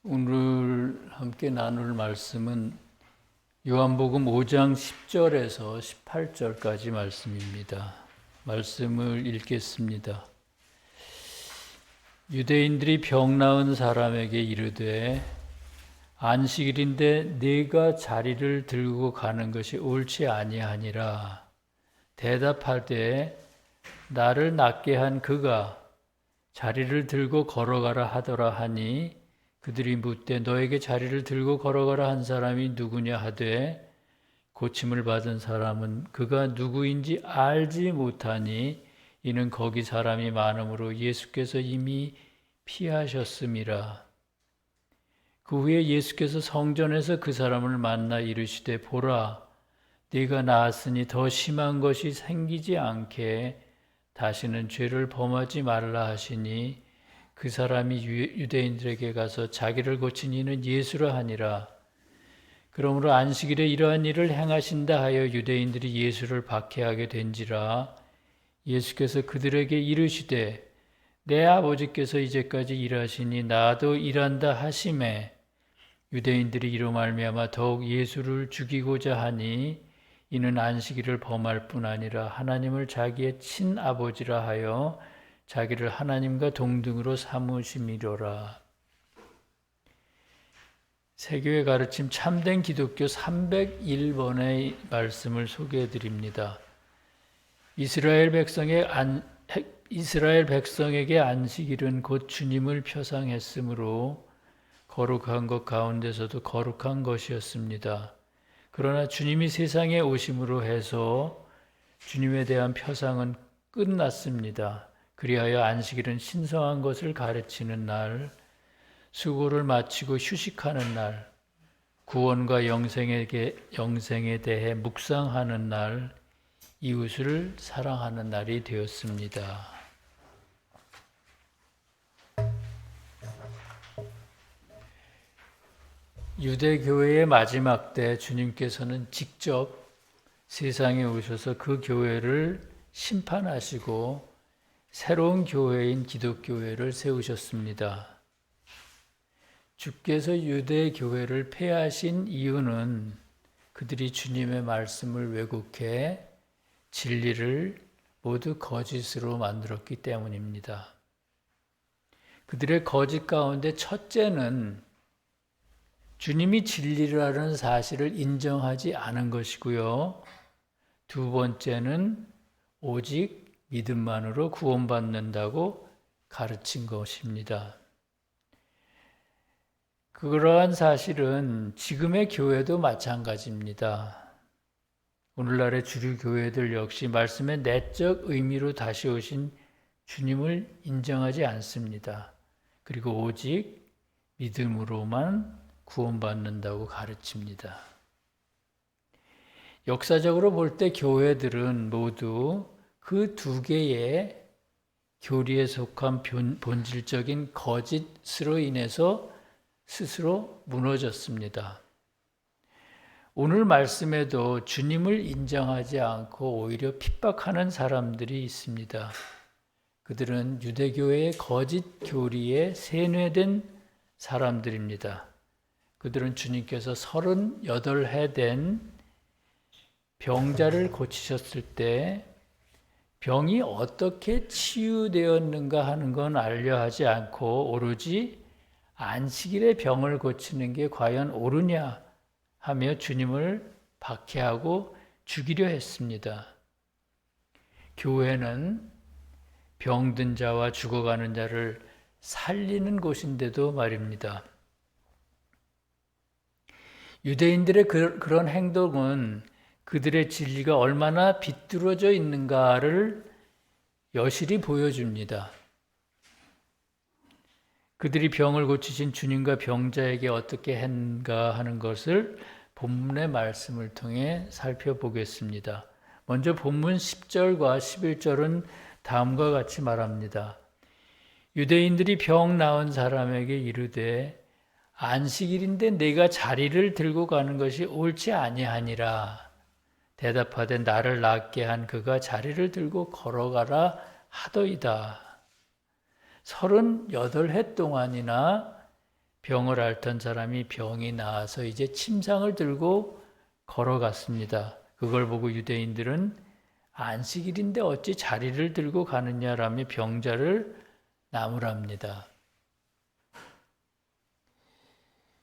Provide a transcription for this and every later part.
오늘 함께 나눌 말씀은 요한복음 5장 10절에서 18절까지 말씀입니다. 말씀을 읽겠습니다. 유대인들이 병 나은 사람에게 이르되 안식일인데 네가 자리를 들고 가는 것이 옳지 아니하니라. 대답하되 나를 낫게 한 그가 자리를 들고 걸어가라 하더라 하니 그들이 묻되 너에게 자리를 들고 걸어가라 한 사람이 누구냐 하되 고침을 받은 사람은 그가 누구인지 알지 못하니 이는 거기 사람이 많음으로 예수께서 이미 피하셨음이라. 그 후에 예수께서 성전에서 그 사람을 만나 이르시되 보라 네가 나았으니 더 심한 것이 생기지 않게 다시는 죄를 범하지 말라 하시니 그 사람이 유대인들에게 가서 자기를 고친 이는 예수라 하니라. 그러므로 안식일에 이러한 일을 행하신다 하여 유대인들이 예수를 박해하게 된지라. 예수께서 그들에게 이르시되 내 아버지께서 이제까지 일하시니 나도 일한다 하시매 유대인들이 이로 말미암아 더욱 예수를 죽이고자 하니 이는 안식일을 범할 뿐 아니라 하나님을 자기의 친아버지라 하여 자기를 하나님과 동등으로 삼으심이로라. 세교의 가르침 참된 기독교 301번의 말씀을 소개해 드립니다. 이스라엘 백성에게 안식일은 곧 주님을 표상했으므로 거룩한 것 가운데서도 거룩한 것이었습니다. 그러나 주님이 세상에 오심으로 해서 주님에 대한 표상은 끝났습니다. 그리하여 안식일은 신성한 것을 가르치는 날, 수고를 마치고 휴식하는 날, 구원과 영생에 대해 묵상하는 날, 이웃을 사랑하는 날이 되었습니다. 유대교회의 마지막 때 주님께서는 직접 세상에 오셔서 그 교회를 심판하시고 새로운 교회인 기독교회를 세우셨습니다. 주께서 유대교회를 폐하신 이유는 그들이 주님의 말씀을 왜곡해 진리를 모두 거짓으로 만들었기 때문입니다. 그들의 거짓 가운데 첫째는 주님이 진리라는 사실을 인정하지 않은 것이고요. 두 번째는 오직 믿음만으로 구원받는다고 가르친 것입니다. 그러한 사실은 지금의 교회도 마찬가지입니다. 오늘날의 주류 교회들 역시 말씀의 내적 의미로 다시 오신 주님을 인정하지 않습니다. 그리고 오직 믿음으로만 구원받는다고 가르칩니다. 역사적으로 볼 때 교회들은 모두 그 두 개의 교리에 속한 본질적인 거짓으로 인해서 스스로 무너졌습니다. 오늘 말씀에도 주님을 인정하지 않고 오히려 핍박하는 사람들이 있습니다. 그들은 유대교회의 거짓 교리에 세뇌된 사람들입니다. 그들은 주님께서 38해 된 병자를 고치셨을 때 병이 어떻게 치유되었는가 하는 건 알려하지 않고 오로지 안식일에 병을 고치는 게 과연 옳으냐 하며 주님을 박해하고 죽이려 했습니다. 교회는 병든 자와 죽어가는 자를 살리는 곳인데도 말입니다. 유대인들의 그런 행동은 그들의 진리가 얼마나 비뚤어져 있는가를 여실히 보여줍니다. 그들이 병을 고치신 주님과 병자에게 어떻게 했는가 하는 것을 본문의 말씀을 통해 살펴보겠습니다. 먼저 본문 10절과 11절은 다음과 같이 말합니다. 유대인들이 병 나은 사람에게 이르되 안식일인데 네가 자리를 들고 가는 것이 옳지 아니하니라. 대답하되 나를 낫게 한 그가 자리를 들고 걸어가라 하더이다. 38해 동안이나 병을 앓던 사람이 병이 나아서 이제 침상을 들고 걸어갔습니다. 그걸 보고 유대인들은 안식일인데 어찌 자리를 들고 가느냐라며 병자를 나무랍니다.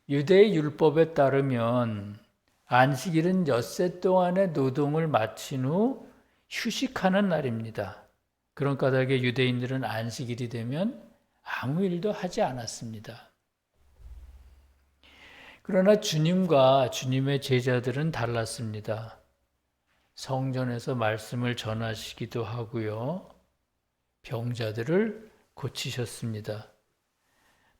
유대의 율법에 따르면 안식일은 엿새 동안의 노동을 마친 후 휴식하는 날입니다. 그런 까닭에 유대인들은 안식일이 되면 아무 일도 하지 않았습니다. 그러나 주님과 주님의 제자들은 달랐습니다. 성전에서 말씀을 전하시기도 하고요. 병자들을 고치셨습니다.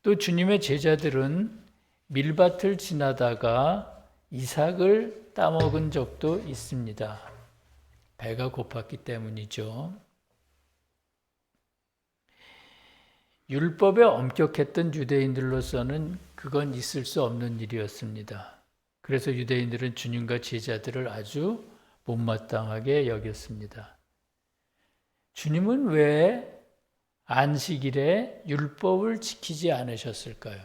또 주님의 제자들은 밀밭을 지나다가 이삭을 따먹은 적도 있습니다. 배가 고팠기 때문이죠. 율법에 엄격했던 유대인들로서는 그건 있을 수 없는 일이었습니다. 그래서 유대인들은 주님과 제자들을 아주 못마땅하게 여겼습니다. 주님은 왜 안식일에 율법을 지키지 않으셨을까요?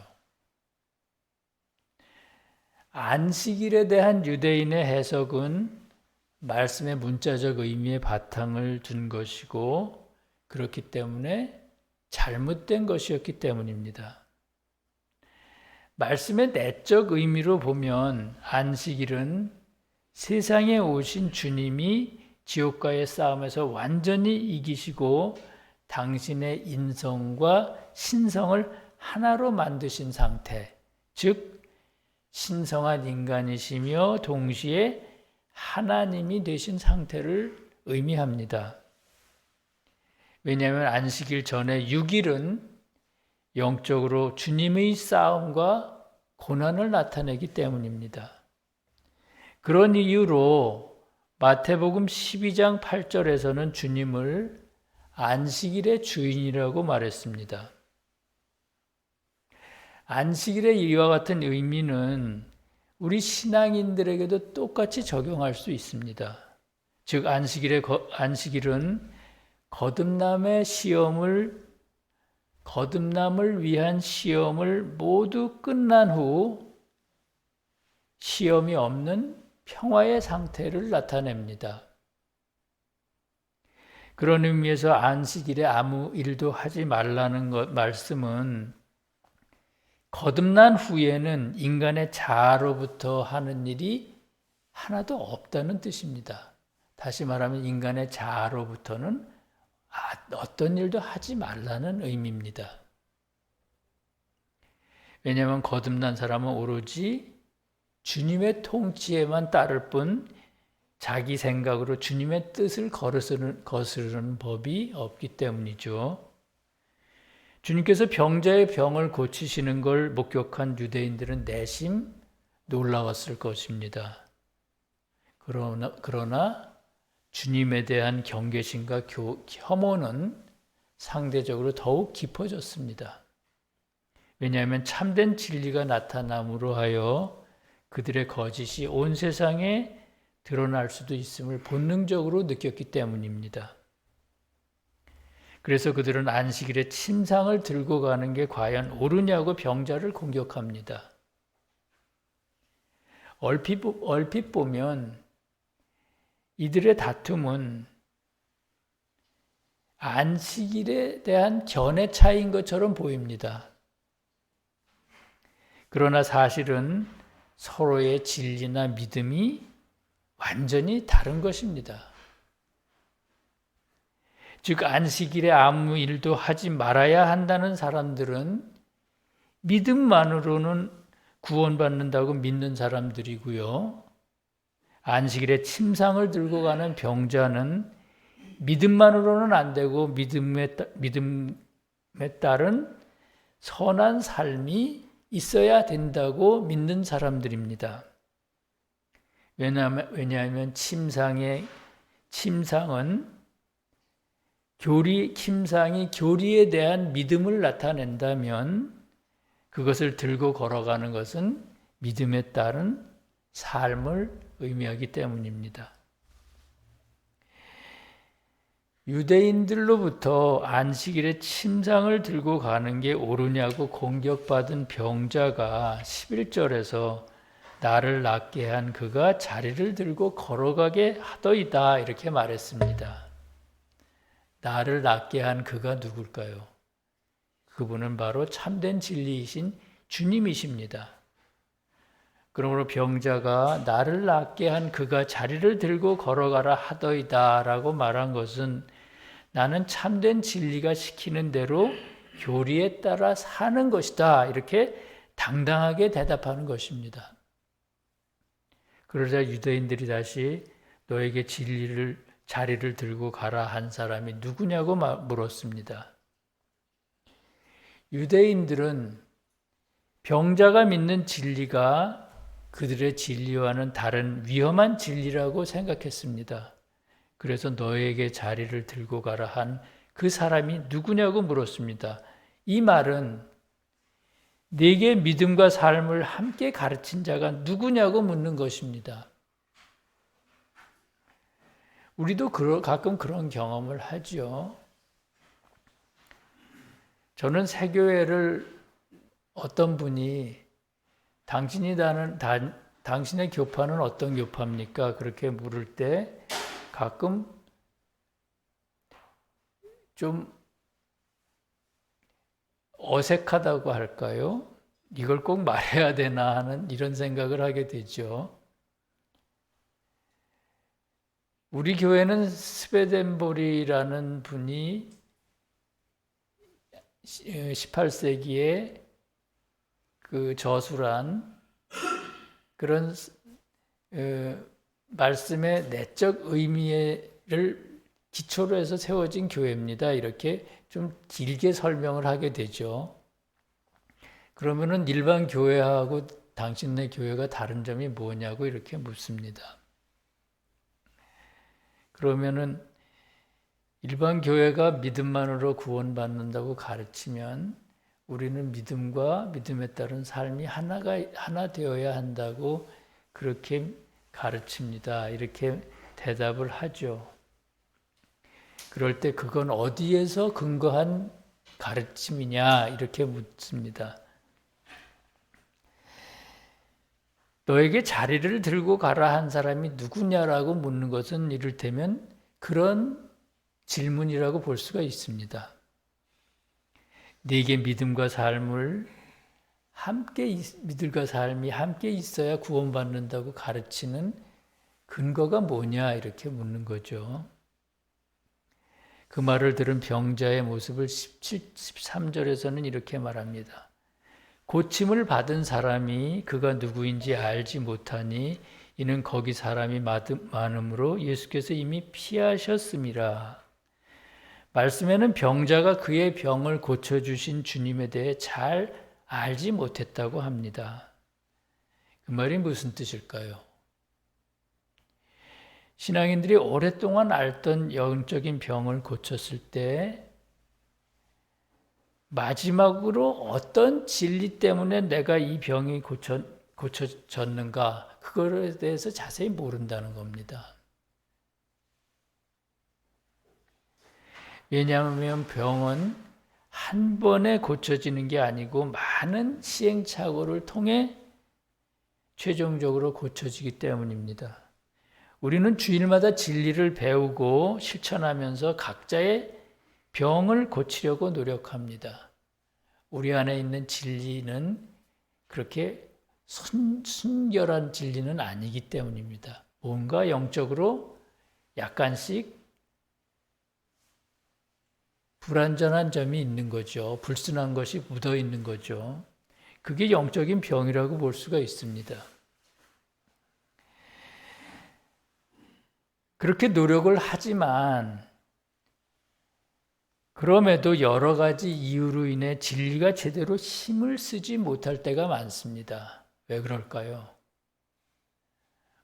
안식일에 대한 유대인의 해석은 말씀의 문자적 의미에 바탕을 둔 것이고 그렇기 때문에 잘못된 것이었기 때문입니다. 말씀의 내적 의미로 보면 안식일은 세상에 오신 주님이 지옥과의 싸움에서 완전히 이기시고 당신의 인성과 신성을 하나로 만드신 상태, 즉 신성한 인간이시며 동시에 하나님이 되신 상태를 의미합니다. 왜냐하면 안식일 전에 6일은 영적으로 주님의 싸움과 고난을 나타내기 때문입니다. 그런 이유로 마태복음 12장 8절에서는 주님을 안식일의 주인이라고 말했습니다. 안식일의 이와 같은 의미는 우리 신앙인들에게도 똑같이 적용할 수 있습니다. 즉 안식일은 거듭남을 위한 시험을 모두 끝난 후 시험이 없는 평화의 상태를 나타냅니다. 그런 의미에서 안식일에 아무 일도 하지 말라는 말씀은 거듭난 후에는 인간의 자아로부터 하는 일이 하나도 없다는 뜻입니다. 다시 말하면 인간의 자아로부터는 어떤 일도 하지 말라는 의미입니다. 왜냐하면 거듭난 사람은 오로지 주님의 통치에만 따를 뿐 자기 생각으로 주님의 뜻을 거스르는 법이 없기 때문이죠. 주님께서 병자의 병을 고치시는 걸 목격한 유대인들은 내심 놀라웠을 것입니다. 그러나 주님에 대한 경계심과 혐오는 상대적으로 더욱 깊어졌습니다. 왜냐하면 참된 진리가 나타남으로 하여 그들의 거짓이 온 세상에 드러날 수도 있음을 본능적으로 느꼈기 때문입니다. 그래서 그들은 안식일에 침상을 들고 가는 게 과연 옳으냐고 병자를 공격합니다. 얼핏 보면 이들의 다툼은 안식일에 대한 견해 차이인 것처럼 보입니다. 그러나 사실은 서로의 진리나 믿음이 완전히 다른 것입니다. 즉 안식일에 아무 일도 하지 말아야 한다는 사람들은 믿음만으로는 구원받는다고 믿는 사람들이고요. 안식일에 침상을 들고 가는 병자는 믿음만으로는 안 되고 믿음에 따른 선한 삶이 있어야 된다고 믿는 사람들입니다. 왜냐하면 침상은 침상이 교리에 대한 믿음을 나타낸다면 그것을 들고 걸어가는 것은 믿음에 따른 삶을 의미하기 때문입니다. 유대인들로부터 안식일에 침상을 들고 가는 게 옳으냐고 공격받은 병자가 11절에서 나를 낫게 한 그가 자리를 들고 걸어가게 하더이다 이렇게 말했습니다. 나를 낫게 한 그가 누굴까요? 그분은 바로 참된 진리이신 주님이십니다. 그러므로 병자가 나를 낫게 한 그가 자리를 들고 걸어가라 하더이다 라고 말한 것은 나는 참된 진리가 시키는 대로 교리에 따라 사는 것이다 이렇게 당당하게 대답하는 것입니다. 그러자 유대인들이 다시 너에게 자리를 들고 가라 한 사람이 누구냐고 물었습니다. 유대인들은 병자가 믿는 진리가 그들의 진리와는 다른 위험한 진리라고 생각했습니다. 그래서 너에게 자리를 들고 가라 한 그 사람이 누구냐고 물었습니다. 이 말은 네게 믿음과 삶을 함께 가르친 자가 누구냐고 묻는 것입니다. 우리도 가끔 그런 경험을 하죠. 저는 새교회를 어떤 분이 당신의 교파는 어떤 교파입니까? 그렇게 물을 때 가끔 좀 어색하다고 할까요? 이걸 꼭 말해야 되나 하는 이런 생각을 하게 되죠. 우리 교회는 스베덴보리라는 분이 18세기에 그 저술한 그런 말씀의 내적 의미를 기초로 해서 세워진 교회입니다. 이렇게 좀 길게 설명을 하게 되죠. 그러면은 일반 교회하고 당신네 교회가 다른 점이 뭐냐고 이렇게 묻습니다. 그러면은 일반 교회가 믿음만으로 구원받는다고 가르치면 우리는 믿음과 믿음에 따른 삶이 하나 되어야 한다고 그렇게 가르칩니다. 이렇게 대답을 하죠. 그럴 때 그건 어디에서 근거한 가르침이냐 이렇게 묻습니다. 너에게 자리를 들고 가라 한 사람이 누구냐라고 묻는 것은 이를테면 그런 질문이라고 볼 수가 있습니다. 네게 믿음과 삶이 함께 있어야 구원받는다고 가르치는 근거가 뭐냐 이렇게 묻는 거죠. 그 말을 들은 병자의 모습을 13절에서는 이렇게 말합니다. 고침을 받은 사람이 그가 누구인지 알지 못하니 이는 거기 사람이 많음으로 예수께서 이미 피하셨음이라. 말씀에는 병자가 그의 병을 고쳐주신 주님에 대해 잘 알지 못했다고 합니다. 그 말이 무슨 뜻일까요? 신앙인들이 오랫동안 앓던 영적인 병을 고쳤을 때 마지막으로 어떤 진리 때문에 내가 이 병이 고쳐졌는가 그거에 대해서 자세히 모른다는 겁니다. 왜냐하면 병은 한 번에 고쳐지는 게 아니고 많은 시행착오를 통해 최종적으로 고쳐지기 때문입니다. 우리는 주일마다 진리를 배우고 실천하면서 각자의 병을 고치려고 노력합니다. 우리 안에 있는 진리는 그렇게 순결한 진리는 아니기 때문입니다. 뭔가 영적으로 약간씩 불완전한 점이 있는 거죠. 불순한 것이 묻어 있는 거죠. 그게 영적인 병이라고 볼 수가 있습니다. 그렇게 노력을 하지만 그럼에도 여러 가지 이유로 인해 진리가 제대로 힘을 쓰지 못할 때가 많습니다. 왜 그럴까요?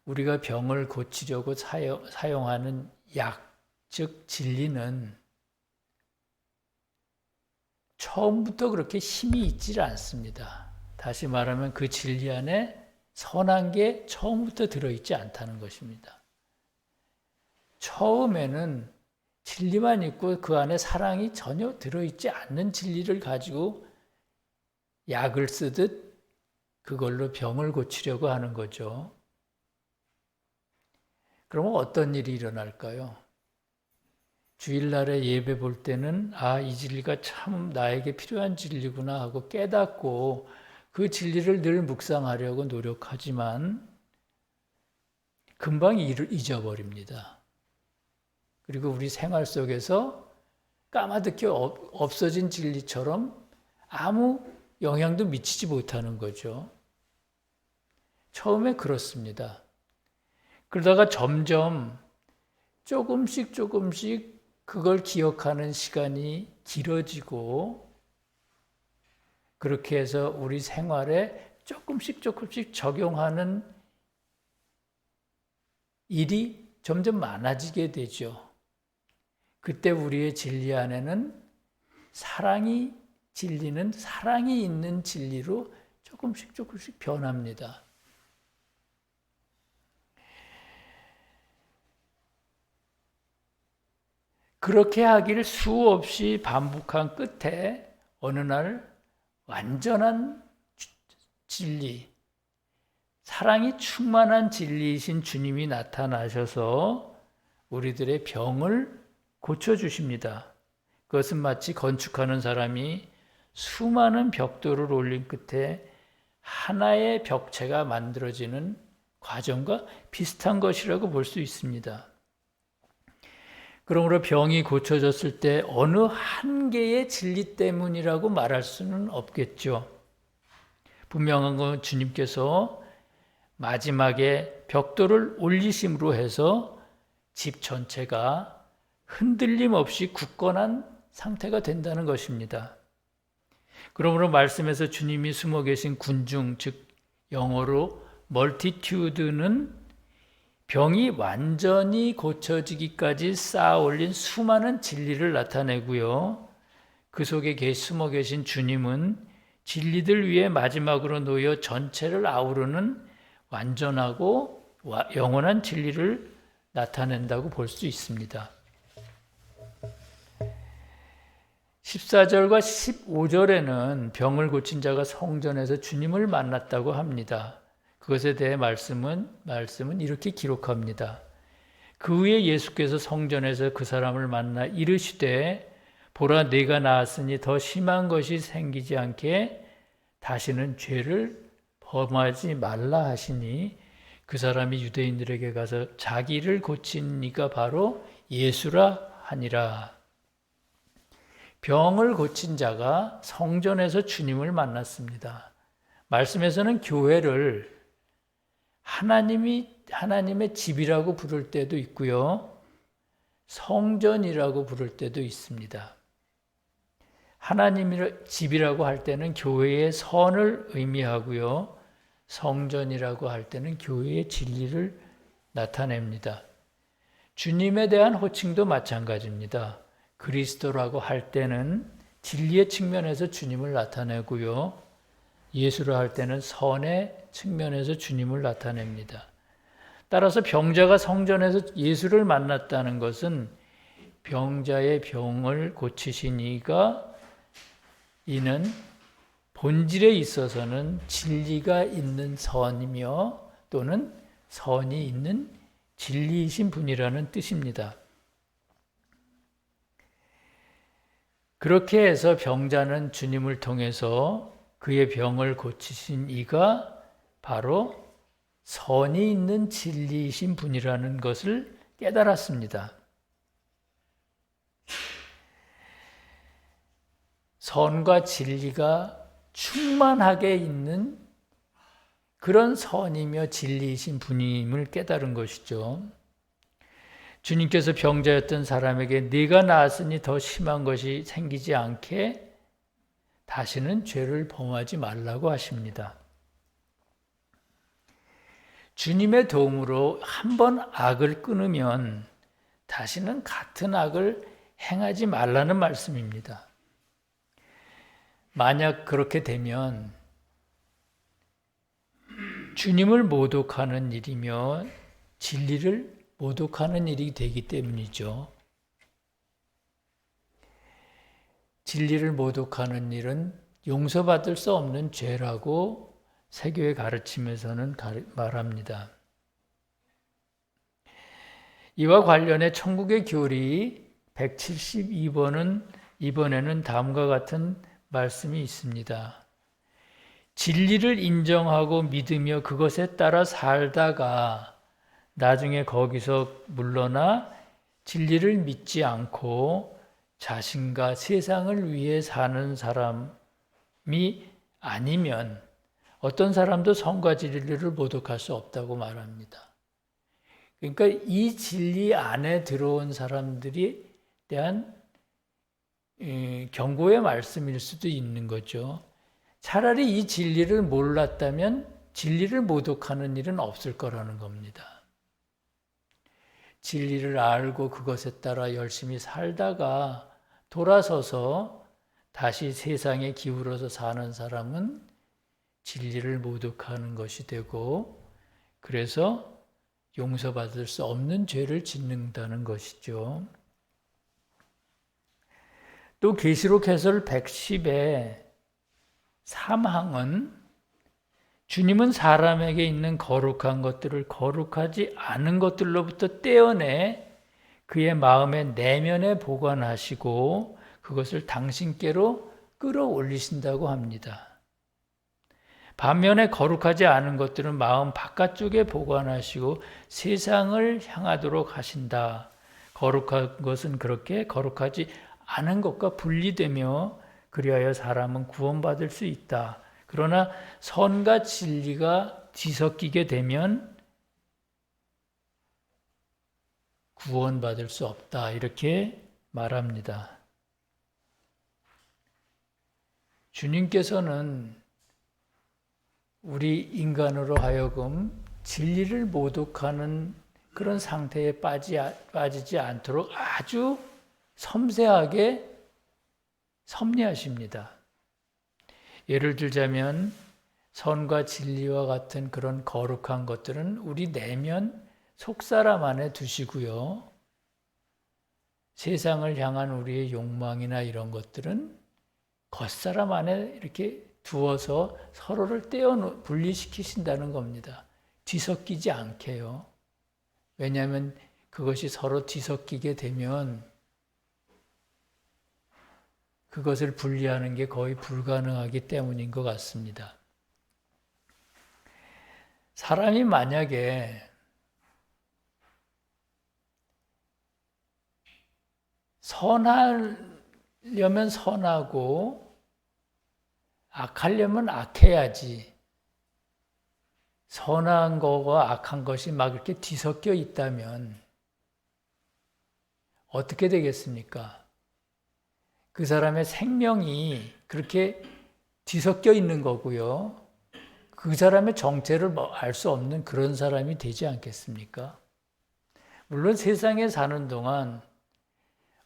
우리가 병을 고치려고 사용하는 약, 즉 진리는 처음부터 그렇게 힘이 있질 않습니다. 다시 말하면 그 진리 안에 선한 게 처음부터 들어있지 않다는 것입니다. 처음에는 진리만 있고 그 안에 사랑이 전혀 들어있지 않는 진리를 가지고 약을 쓰듯 그걸로 병을 고치려고 하는 거죠. 그러면 어떤 일이 일어날까요? 주일날에 예배 볼 때는 이 진리가 참 나에게 필요한 진리구나 하고 깨닫고 그 진리를 늘 묵상하려고 노력하지만 금방 잊어버립니다. 그리고 우리 생활 속에서 까마득히 없어진 진리처럼 아무 영향도 미치지 못하는 거죠. 처음에 그렇습니다. 그러다가 점점 조금씩 그걸 기억하는 시간이 길어지고 그렇게 해서 우리 생활에 조금씩 적용하는 일이 점점 많아지게 되죠. 그때 우리의 진리 안에는 진리는 사랑이 있는 진리로 조금씩 변합니다. 그렇게 하기를 수없이 반복한 끝에 어느 날 완전한 진리, 사랑이 충만한 진리이신 주님이 나타나셔서 우리들의 병을 고쳐주십니다. 그것은 마치 건축하는 사람이 수많은 벽돌을 올린 끝에 하나의 벽체가 만들어지는 과정과 비슷한 것이라고 볼 수 있습니다. 그러므로 병이 고쳐졌을 때 어느 한 개의 진리 때문이라고 말할 수는 없겠죠. 분명한 건 주님께서 마지막에 벽돌을 올리심으로 해서 집 전체가 흔들림 없이 굳건한 상태가 된다는 것입니다. 그러므로 말씀에서 주님이 숨어 계신 군중, 즉 영어로 멀티튜드는 병이 완전히 고쳐지기까지 쌓아 올린 수많은 진리를 나타내고요. 그 속에 숨어 계신 주님은 진리들 위에 마지막으로 놓여 전체를 아우르는 완전하고 영원한 진리를 나타낸다고 볼 수 있습니다. 14절과 15절에는 병을 고친 자가 성전에서 주님을 만났다고 합니다. 그것에 대해 말씀은 이렇게 기록합니다. 그 후에 예수께서 성전에서 그 사람을 만나 이르시되 보라 네가 나았으니 더 심한 것이 생기지 않게 다시는 죄를 범하지 말라 하시니 그 사람이 유대인들에게 가서 자기를 고친 이가 바로 예수라 하니라. 병을 고친 자가 성전에서 주님을 만났습니다. 말씀에서는 교회를 하나님의 집이라고 부를 때도 있고요. 성전이라고 부를 때도 있습니다. 하나님의 집이라고 할 때는 교회의 선을 의미하고요. 성전이라고 할 때는 교회의 진리를 나타냅니다. 주님에 대한 호칭도 마찬가지입니다. 그리스도라고 할 때는 진리의 측면에서 주님을 나타내고요. 예수라 할 때는 선의 측면에서 주님을 나타냅니다. 따라서 병자가 성전에서 예수를 만났다는 것은 병자의 병을 고치신 이는 본질에 있어서는 진리가 있는 선이며 또는 선이 있는 진리이신 분이라는 뜻입니다. 그렇게 해서 병자는 주님을 통해서 그의 병을 고치신 이가 바로 선이 있는 진리이신 분이라는 것을 깨달았습니다. 선과 진리가 충만하게 있는 그런 선이며 진리이신 분임을 깨달은 것이죠. 주님께서 병자였던 사람에게 네가 나았으니 더 심한 것이 생기지 않게 다시는 죄를 범하지 말라고 하십니다. 주님의 도움으로 한 번 악을 끊으면 다시는 같은 악을 행하지 말라는 말씀입니다. 만약 그렇게 되면 주님을 모독하는 일이며 진리를 모독하는 일이 되기 때문이죠. 진리를 모독하는 일은 용서받을 수 없는 죄라고 세교의 가르침에서는 말합니다. 이와 관련해 천국의 교리 172번은 이번에는 다음과 같은 말씀이 있습니다. 진리를 인정하고 믿으며 그것에 따라 살다가 나중에 거기서 물러나 진리를 믿지 않고 자신과 세상을 위해 사는 사람이 아니면 어떤 사람도 성과 진리를 모독할 수 없다고 말합니다. 그러니까 이 진리 안에 들어온 사람들이 대한 경고의 말씀일 수도 있는 거죠. 차라리 이 진리를 몰랐다면 진리를 모독하는 일은 없을 거라는 겁니다. 진리를 알고 그것에 따라 열심히 살다가 돌아서서 다시 세상에 기울어서 사는 사람은 진리를 모독하는 것이 되고 그래서 용서받을 수 없는 죄를 짓는다는 것이죠. 또 계시록 해설 110의 3항은 주님은 사람에게 있는 거룩한 것들을 거룩하지 않은 것들로부터 떼어내 그의 마음의 내면에 보관하시고 그것을 당신께로 끌어올리신다고 합니다. 반면에 거룩하지 않은 것들은 마음 바깥쪽에 보관하시고 세상을 향하도록 하신다. 거룩한 것은 그렇게 거룩하지 않은 것과 분리되며 그리하여 사람은 구원받을 수 있다. 그러나 선과 진리가 뒤섞이게 되면 구원받을 수 없다. 이렇게 말합니다. 주님께서는 우리 인간으로 하여금 진리를 모독하는 그런 상태에 빠지지 않도록 아주 섬세하게 섭리하십니다. 예를 들자면 선과 진리와 같은 그런 거룩한 것들은 우리 내면 속사람 안에 두시고요. 세상을 향한 우리의 욕망이나 이런 것들은 겉사람 안에 이렇게 두어서 서로를 분리시키신다는 겁니다. 뒤섞이지 않게요. 왜냐하면 그것이 서로 뒤섞이게 되면 그것을 분리하는 게 거의 불가능하기 때문인 것 같습니다. 사람이 만약에 선하려면 선하고 악하려면 악해야지. 선한 거와 악한 것이 막 이렇게 뒤섞여 있다면 어떻게 되겠습니까? 그 사람의 생명이 그렇게 뒤섞여 있는 거고요. 그 사람의 정체를 알 수 없는 그런 사람이 되지 않겠습니까? 물론 세상에 사는 동안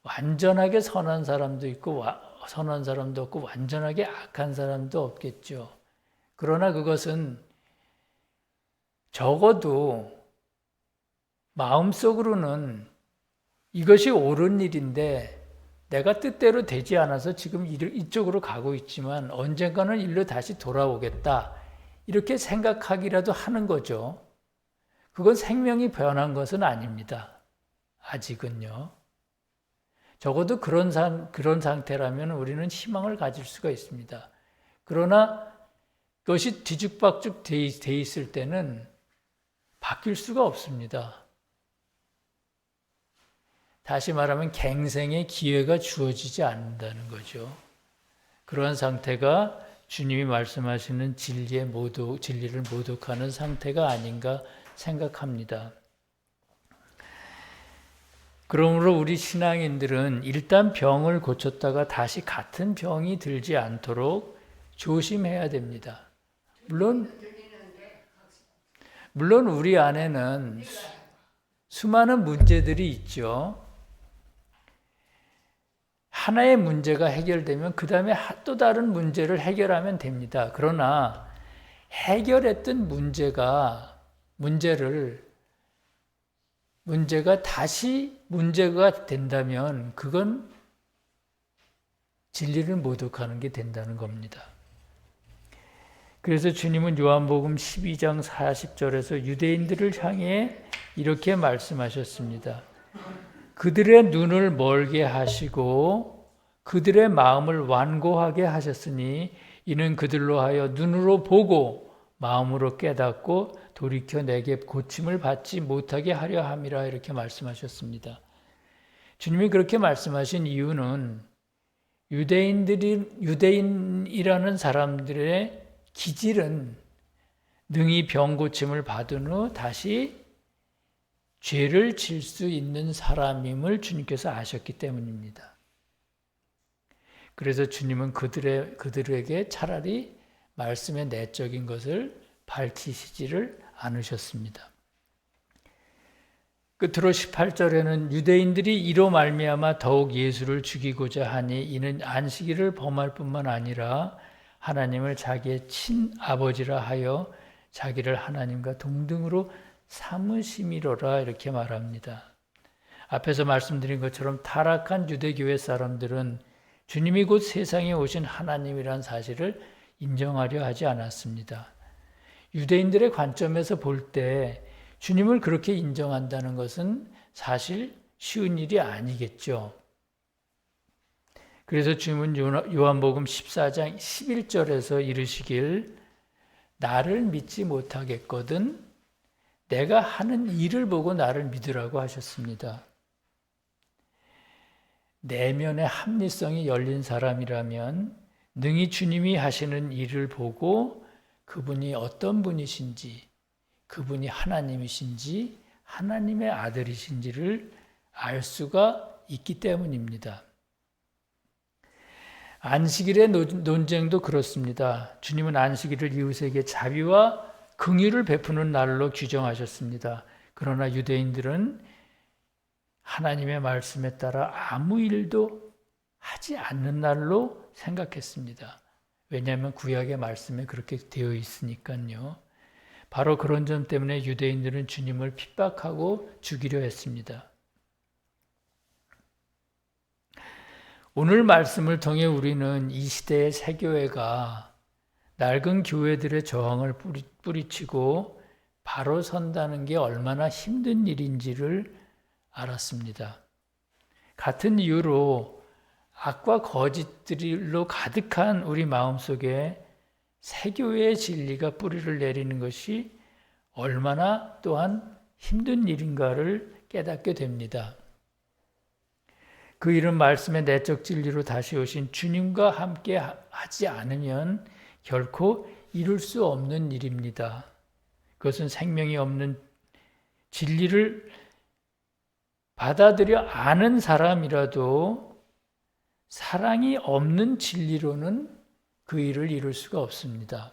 완전하게 선한 사람도 있고 선한 사람도 없고 완전하게 악한 사람도 없겠죠. 그러나 그것은 적어도 마음속으로는 이것이 옳은 일인데 내가 뜻대로 되지 않아서 지금 이쪽으로 가고 있지만 언젠가는 일로 다시 돌아오겠다. 이렇게 생각하기라도 하는 거죠. 그건 생명이 변한 것은 아닙니다. 아직은요. 적어도 그런 상태라면 우리는 희망을 가질 수가 있습니다. 그러나 그것이 뒤죽박죽 돼 있을 때는 바뀔 수가 없습니다. 다시 말하면 갱생의 기회가 주어지지 않는다는 거죠. 그러한 상태가 주님이 말씀하시는 진리를 모독하는 상태가 아닌가 생각합니다. 그러므로 우리 신앙인들은 일단 병을 고쳤다가 다시 같은 병이 들지 않도록 조심해야 됩니다. 물론 우리 안에는 수많은 문제들이 있죠. 하나의 문제가 해결되면 그 다음에 또 다른 문제를 해결하면 됩니다. 그러나 해결했던 문제가 다시 문제가 된다면 그건 진리를 모독하는 게 된다는 겁니다. 그래서 주님은 요한복음 12장 40절에서 유대인들을 향해 이렇게 말씀하셨습니다. 그들의 눈을 멀게 하시고 그들의 마음을 완고하게 하셨으니 이는 그들로 하여 눈으로 보고 마음으로 깨닫고 돌이켜 내게 고침을 받지 못하게 하려 함이라 이렇게 말씀하셨습니다. 주님이 그렇게 말씀하신 이유는 유대인이라는 사람들의 기질은 능히 병 고침을 받은 후 다시 죄를 질 수 있는 사람임을 주님께서 아셨기 때문입니다. 그래서 주님은 그들에게 차라리 말씀의 내적인 것을 밝히시지를 않으셨습니다. 끝으로 18절에는 유대인들이 이로 말미암아 더욱 예수를 죽이고자 하니 이는 안식일을 범할 뿐만 아니라 하나님을 자기의 친아버지라 하여 자기를 하나님과 동등으로 삼으심이로라 이렇게 말합니다. 앞에서 말씀드린 것처럼 타락한 유대교회 사람들은 주님이 곧 세상에 오신 하나님이란 사실을 인정하려 하지 않았습니다. 유대인들의 관점에서 볼 때 주님을 그렇게 인정한다는 것은 사실 쉬운 일이 아니겠죠. 그래서 주님은 요한복음 14장 11절에서 이르시길 나를 믿지 못하겠거든 내가 하는 일을 보고 나를 믿으라고 하셨습니다. 내면의 합리성이 열린 사람이라면 능히 주님이 하시는 일을 보고 그분이 어떤 분이신지, 그분이 하나님이신지, 하나님의 아들이신지를 알 수가 있기 때문입니다. 안식일의 논쟁도 그렇습니다. 주님은 안식일을 이웃에게 자비와 긍휼을 베푸는 날로 규정하셨습니다. 그러나 유대인들은 하나님의 말씀에 따라 아무 일도 하지 않는 날로 생각했습니다. 왜냐하면 구약의 말씀에 그렇게 되어 있으니까요. 바로 그런 점 때문에 유대인들은 주님을 핍박하고 죽이려 했습니다. 오늘 말씀을 통해 우리는 이 시대의 새교회가 낡은 교회들의 저항을 뿌리치고 바로 선다는 게 얼마나 힘든 일인지를 알았습니다. 같은 이유로 악과 거짓들로 가득한 우리 마음속에 새교회의 진리가 뿌리를 내리는 것이 얼마나 또한 힘든 일인가를 깨닫게 됩니다. 그 일은 말씀의 내적 진리로 다시 오신 주님과 함께 하지 않으면 결코 이룰 수 없는 일입니다. 그것은 생명이 없는 진리를 받아들여 아는 사람이라도 사랑이 없는 진리로는 그 일을 이룰 수가 없습니다.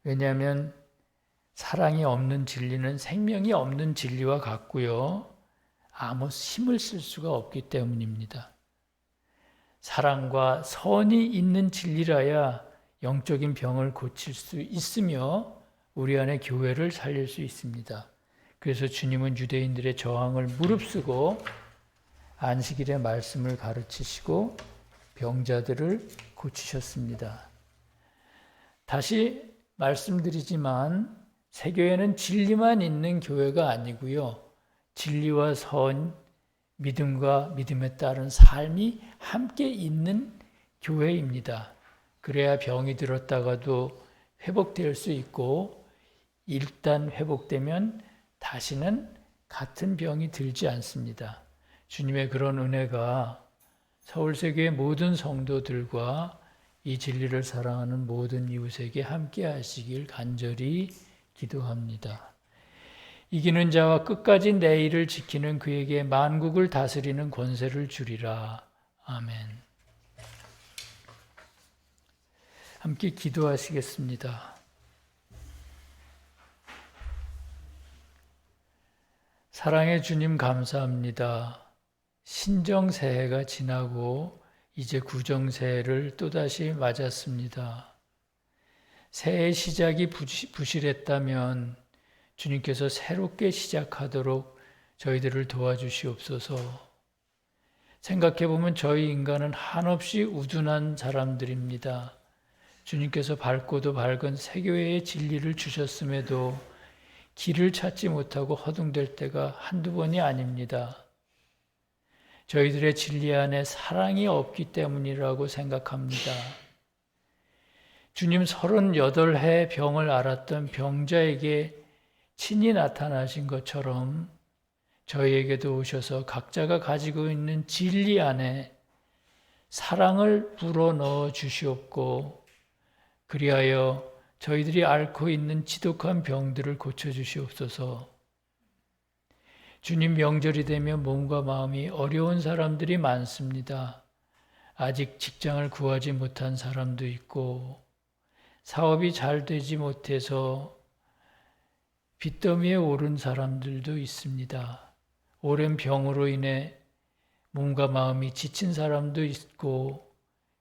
왜냐하면 사랑이 없는 진리는 생명이 없는 진리와 같고요. 아무 힘을 쓸 수가 없기 때문입니다. 사랑과 선이 있는 진리라야 영적인 병을 고칠 수 있으며 우리 안에 교회를 살릴 수 있습니다. 그래서 주님은 유대인들의 저항을 무릅쓰고 안식일의 말씀을 가르치시고 병자들을 고치셨습니다. 다시 말씀드리지만 새교회는 진리만 있는 교회가 아니고요. 진리와 선, 믿음과 믿음에 따른 삶이 함께 있는 교회입니다. 그래야 병이 들었다가도 회복될 수 있고 일단 회복되면 다시는 같은 병이 들지 않습니다. 주님의 그런 은혜가 서울세교회 모든 성도들과 이 진리를 사랑하는 모든 이웃에게 함께 하시길 간절히 기도합니다. 이기는 자와 끝까지 내 일을 지키는 그에게 만국을 다스리는 권세를 주리라. 아멘. 함께 기도하시겠습니다. 사랑의 주님 감사합니다. 신정새해가 지나고 이제 구정새해를 또다시 맞았습니다. 새해 시작이 부실했다면 주님께서 새롭게 시작하도록 저희들을 도와주시옵소서. 생각해보면 저희 인간은 한없이 우둔한 사람들입니다. 주님께서 밝고도 밝은 세교회의 진리를 주셨음에도 길을 찾지 못하고 허둥댈 때가 한두 번이 아닙니다. 저희들의 진리 안에 사랑이 없기 때문이라고 생각합니다. 주님 38해 병을 앓았던 병자에게 친히 나타나신 것처럼 저희에게도 오셔서 각자가 가지고 있는 진리 안에 사랑을 불어넣어 주시옵고 그리하여 저희들이 앓고 있는 지독한 병들을 고쳐주시옵소서. 주님 명절이 되면 몸과 마음이 어려운 사람들이 많습니다. 아직 직장을 구하지 못한 사람도 있고 사업이 잘 되지 못해서 빚더미에 오른 사람들도 있습니다. 오랜 병으로 인해 몸과 마음이 지친 사람도 있고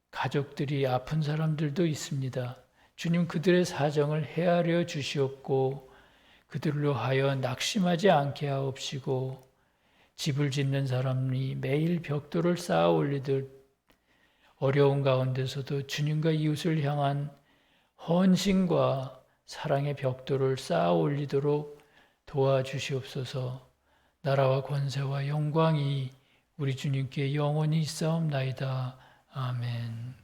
가족들이 아픈 사람들도 있습니다. 주님 그들의 사정을 헤아려 주시옵고 그들로 하여 낙심하지 않게 하옵시고 집을 짓는 사람이 매일 벽돌을 쌓아 올리듯 어려운 가운데서도 주님과 이웃을 향한 헌신과 사랑의 벽돌을 쌓아 올리도록 도와주시옵소서. 나라와 권세와 영광이 우리 주님께 영원히 있사옵나이다. 아멘.